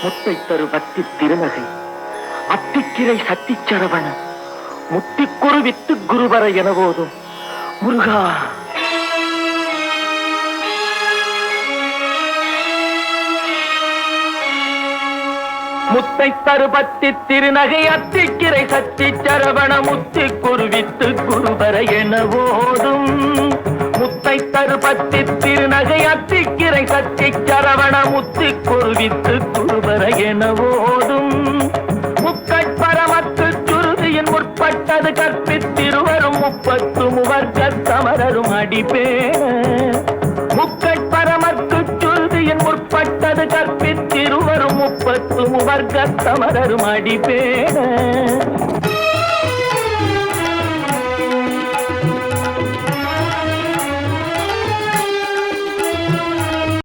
முத்தை தரு பக்தி திருநகை அத்திக்கிரை சத்திச்சரவண முத்திக்குரு வித்து குருவர என போதும் முருகா. முத்தை தருபத்தி திருநகை அத்திக்கிரை சத்தி சரவண முத்தி குருவித்து குருவர என போதும். முத்தை தருபத்தி திருநகை அத்திக்கிரை சத்தி சரவண முத்தி குருவித்து குருவர என போதும். முக்கட்பரமத்து சுருதியின் முற்பட்டது கற்பித்திருவரும் முப்பத்து முவர்க்க சமரரும் அடிப்பேன. முக்கட்பரமத்து சுருதியின் முற்பட்டது கற்பித்திருவரும் முப்பத்து முவர்க்க சமரரும் அடிப்பேன.